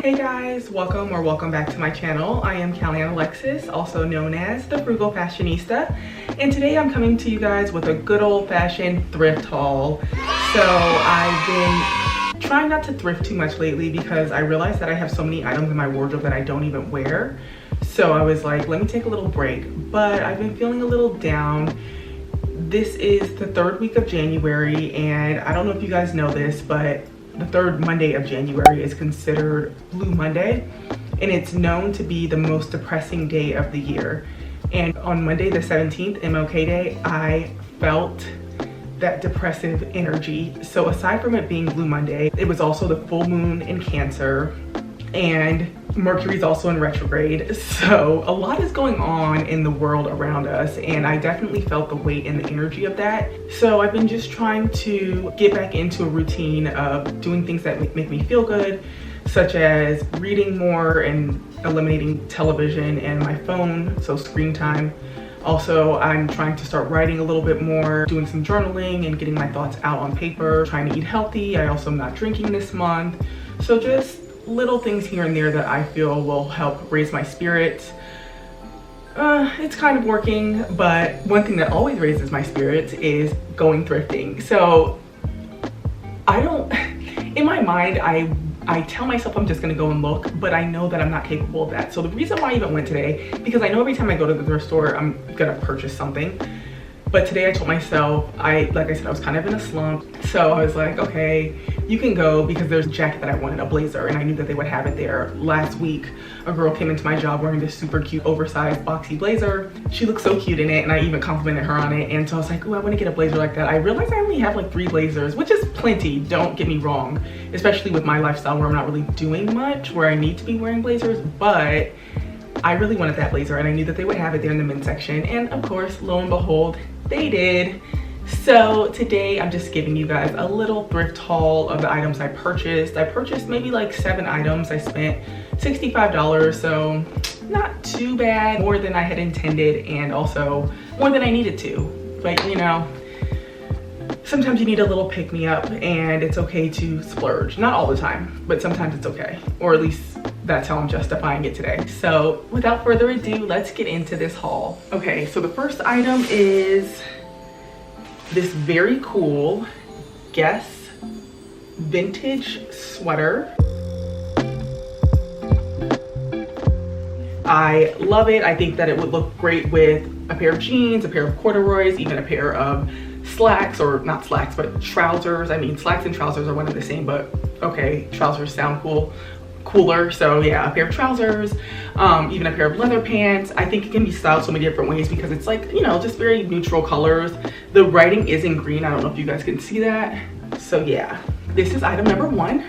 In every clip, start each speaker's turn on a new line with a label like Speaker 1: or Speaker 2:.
Speaker 1: Hey guys, welcome back to my channel. I am Kalyon Alexis, also known as the Frugal Fashionista, and today I'm coming to you guys with a good old-fashioned thrift haul. So I've been trying not to thrift too much lately because I realized that I have so many items in my wardrobe that I don't even wear. So I was like, let me take a little break, but I've been feeling a little down. This is the third week of January, and I don't know if you guys know this, but the third Monday of January is considered Blue Monday, and it's known to be the most depressing day of the year. And on Monday the 17th, MLK Day, I felt that depressive energy. So aside from it being Blue Monday, it was also the full moon in Cancer, and Mercury's also in retrograde. So a lot is going on in the world around us, and I definitely felt the weight and the energy of that. So I've been just trying to get back into a routine of doing things that make me feel good, such as reading more and eliminating television and my phone, so screen time. Also, I'm trying to start writing a little bit more, doing some journaling and getting my thoughts out on paper, trying to eat healthy. I also am not drinking this month. So just little things here and there that I feel will help raise my spirits. It's kind of working, but one thing that always raises my spirits is going thrifting. So in my mind, I tell myself I'm just gonna go and look, but I know that I'm not capable of that. So the reason why I even went today, because I know every time I go to the thrift store, I'm gonna purchase something. But today I told myself, like I said, I was kind of in a slump. So I was like, okay, you can go, because there's a jacket that I wanted, a blazer, and I knew that they would have it there. Last week, a girl came into my job wearing this super cute, oversized, boxy blazer. She looked so cute in it, and I even complimented her on it. And so I was like, oh, I want to get a blazer like that. I realized I only have like 3 blazers, which is plenty, don't get me wrong. Especially with my lifestyle where I'm not really doing much, where I need to be wearing blazers, but I really wanted that blazer, and I knew that they would have it there in the men's section. And of course, lo and behold, they did. So today I'm just giving you guys a little thrift haul of the items I purchased. I purchased maybe like 7 items. I spent $65, so not too bad, more than I had intended, and also more than I needed to. But you know, sometimes you need a little pick-me-up, and it's okay to splurge. Not all the time, but sometimes it's okay. Or at least that's how I'm justifying it today. So without further ado, let's get into this haul. Okay, so the first item is this very cool Guess vintage sweater. I love it. I think that it would look great with a pair of jeans, a pair of corduroys, even a pair of slacks, or not slacks, but trousers. I mean, slacks and trousers are one and the same, but okay, trousers sound cooler. So yeah, a pair of trousers, even a pair of leather pants. I think it can be styled so many different ways because it's like, you know, just very neutral colors. The writing is in green. I don't know if you guys can see that. So yeah, this is item number 1.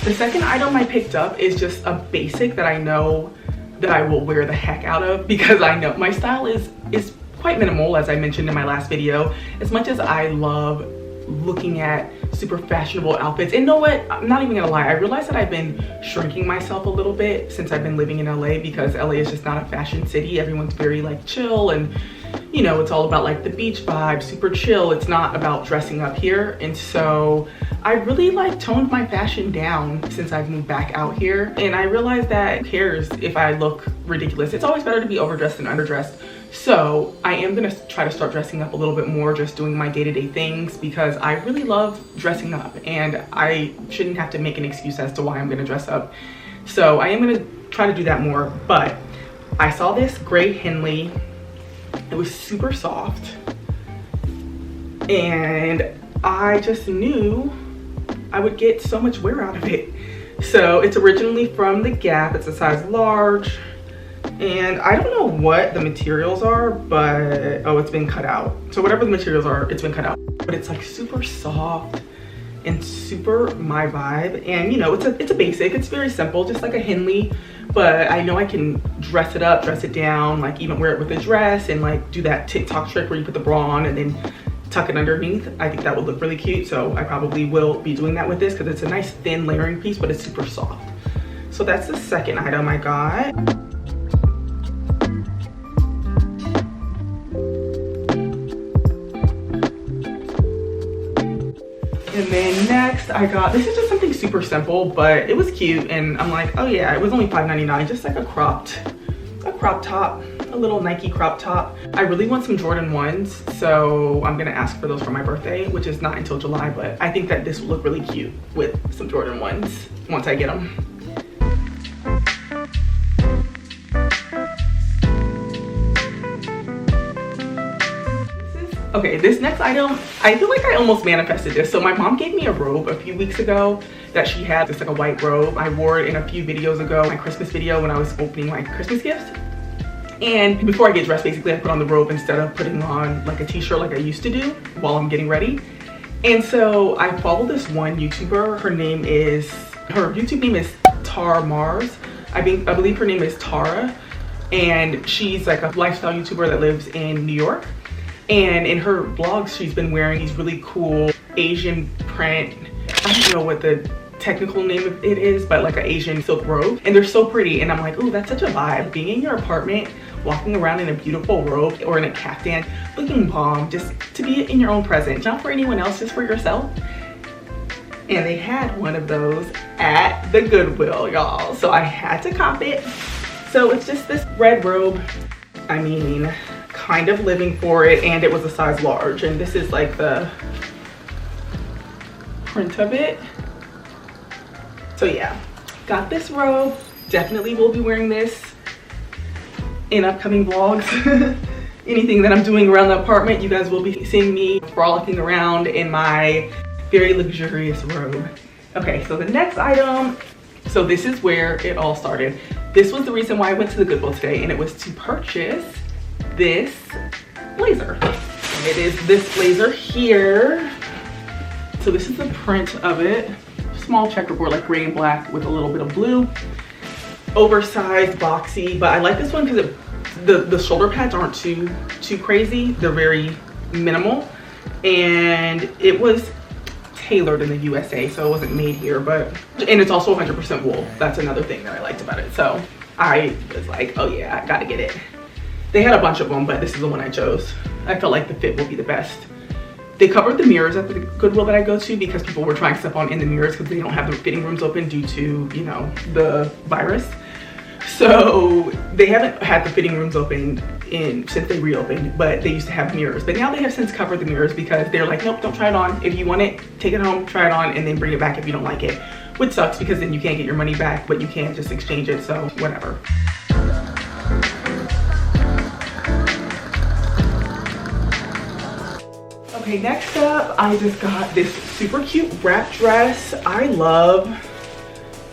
Speaker 1: The second item I picked up is just a basic that I know that I will wear the heck out of, because I know my style is quite minimal, as I mentioned in my last video. As much as I love looking at super fashionable outfits, and you know what, I'm not even gonna lie, I realized that I've been shrinking myself a little bit since I've been living in LA, because LA is just not a fashion city. Everyone's very like chill, and you know, it's all about like the beach vibe, super chill. It's not about dressing up here. And so I really like toned my fashion down since I've moved back out here. And I realized that who cares if I look ridiculous? It's always better to be overdressed than underdressed. So I am gonna try to start dressing up a little bit more, just doing my day-to-day things, because I really love dressing up, and I shouldn't have to make an excuse as to why I'm gonna dress up. So I am gonna try to do that more. But I saw this gray Henley. It was super soft, and I just knew I would get so much wear out of it. So it's originally from the Gap. It's a size large, and I don't know what the materials are, but oh, it's been cut out. So whatever the materials are, it's been cut out. But it's like super soft and super my vibe. And you know, it's a basic. It's very simple, just like a Henley. But I know I can dress it up, dress it down, like even wear it with a dress, and like do that TikTok trick where you put the bra on and then tuck it underneath. I think that would look really cute. So I probably will be doing that with this, because it's a nice thin layering piece, but it's super soft. So that's the second item I got. And then next I got, this is just something super simple, but it was cute. And I'm like, oh yeah, it was only $5.99, just like a crop top, a little Nike crop top. I really want some Jordan 1s, so I'm gonna ask for those for my birthday, which is not until July, but I think that this will look really cute with some Jordan 1s once I get them. Okay, this next item, I feel like I almost manifested this. So my mom gave me a robe a few weeks ago that she had. It's like a white robe. I wore it in a few videos ago, my Christmas video when I was opening my Christmas gifts. And before I get dressed, basically I put on the robe instead of putting on like a t-shirt like I used to do while I'm getting ready. And so I follow this one YouTuber. Her YouTube name is Tar Mars. I believe her name is Tara. And she's like a lifestyle YouTuber that lives in New York. And in her vlogs, she's been wearing these really cool Asian print, I don't know what the technical name of it is, but like an Asian silk robe. And they're so pretty. And I'm like, oh, that's such a vibe. Being in your apartment, walking around in a beautiful robe or in a caftan, looking bomb, just to be in your own presence. Not for anyone else, just for yourself. And they had one of those at the Goodwill, y'all. So I had to cop it. So it's just this red robe. I mean, kind of living for it, and it was a size large, and this is like the print of it. So yeah, got this robe. Definitely will be wearing this in upcoming vlogs. Anything that I'm doing around the apartment, you guys will be seeing me frolicking around in my very luxurious robe. Okay, so the next item, so this is where it all started. This was the reason why I went to the Goodwill today, and it was to purchase this blazer. And it is this blazer here. So this is the print of it. Small checkerboard, like gray and black with a little bit of blue. Oversized, boxy, but I like this one because the shoulder pads aren't too crazy. They're very minimal. And it was tailored in the USA, so it wasn't made here, and it's also 100% wool. That's another thing that I liked about it. So I was like, oh yeah, I gotta get it. They had a bunch of them, but this is the one I chose. I felt like the fit will be the best. They covered the mirrors at the Goodwill that I go to because people were trying stuff on in the mirrors because they don't have the fitting rooms open due to, you know, the virus. So they haven't had the fitting rooms open since they reopened, but they used to have mirrors. But now they have since covered the mirrors because they're like, nope, don't try it on. If you want it, take it home, try it on, and then bring it back if you don't like it. Which sucks because then you can't get your money back, but you can just exchange it, so whatever. Okay, next up, I just got this super cute wrap dress. I love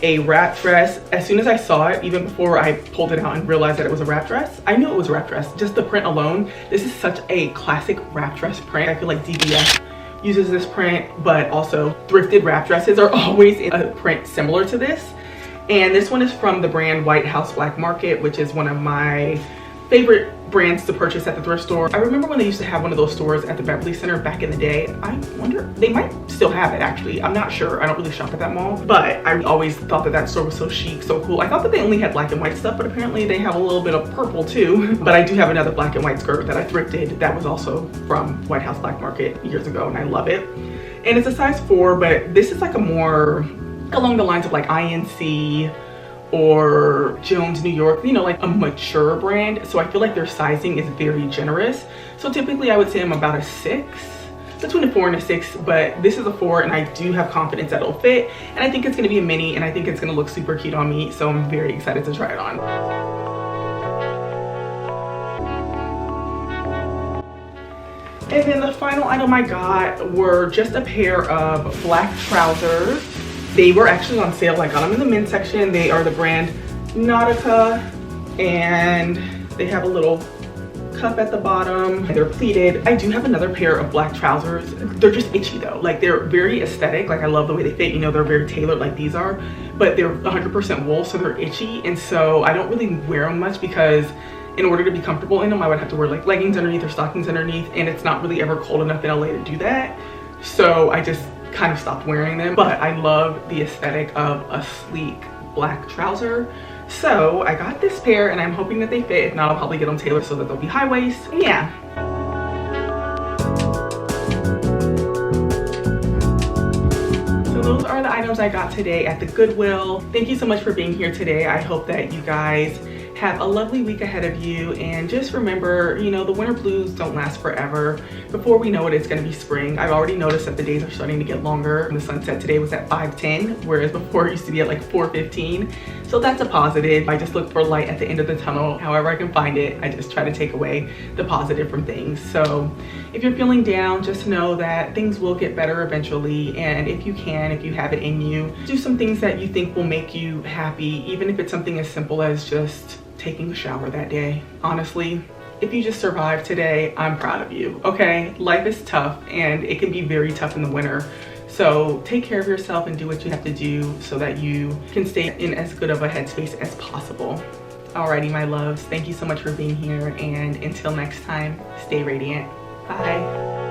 Speaker 1: a wrap dress. As soon as I saw it, even before I pulled it out and realized that it was a wrap dress, I knew it was a wrap dress. Just the print alone, this is such a classic wrap dress print. I feel like DVS uses this print, but also thrifted wrap dresses are always in a print similar to this. And this one is from the brand White House Black Market, which is one of my favorite brands to purchase at the thrift store. I remember when they used to have one of those stores at the Beverly Center back in the day. I wonder, they might still have it actually. I'm not sure. I don't really shop at that mall, but I always thought that that store was so chic, so cool. I thought that they only had black and white stuff, but apparently they have a little bit of purple too. But I do have another black and white skirt that I thrifted that was also from White House Black Market years ago, and I love it. And it's a size 4, but this is like a more along the lines of like INC or Jones New York, you know, like a mature brand. So I feel like their sizing is very generous. So typically I would say I'm about a 6, between a 4 and a 6, but this is a 4 and I do have confidence that it'll fit. And I think it's gonna be a mini and I think it's gonna look super cute on me. So I'm very excited to try it on. And then the final item I got were just a pair of black trousers. They were actually on sale. I got them in the men's section. They are the brand Nautica, and they have a little cuff at the bottom. They're pleated. I do have another pair of black trousers. They're just itchy though. Like, they're very aesthetic. Like, I love the way they fit. You know, they're very tailored like these are, but they're 100% wool, so they're itchy. And so I don't really wear them much because in order to be comfortable in them, I would have to wear like leggings underneath or stockings underneath, and it's not really ever cold enough in LA to do that. So I just kind of stopped wearing them, but I love the aesthetic of a sleek black trouser. So I got this pair and I'm hoping that they fit. If not, I'll probably get them tailored so that they'll be high waist. Yeah. those are the items I got today at the Goodwill. Thank you so much for being here today. I hope that you guys have a lovely week ahead of you, and just remember, you know, the winter blues don't last forever. Before we know it, it's gonna be spring. I've already noticed that the days are starting to get longer. The sunset today was at 5:10, whereas before it used to be at like 4:15. So that's a positive. I just look for light at the end of the tunnel. However I can find it, I just try to take away the positive from things. So if you're feeling down, just know that things will get better eventually. And if you can, if you have it in you, do some things that you think will make you happy, even if it's something as simple as just taking a shower that day. Honestly, if you just survived today, I'm proud of you, okay? Life is tough and it can be very tough in the winter. So take care of yourself and do what you have to do so that you can stay in as good of a headspace as possible. Alrighty, my loves, thank you so much for being here, and until next time, stay radiant. Bye.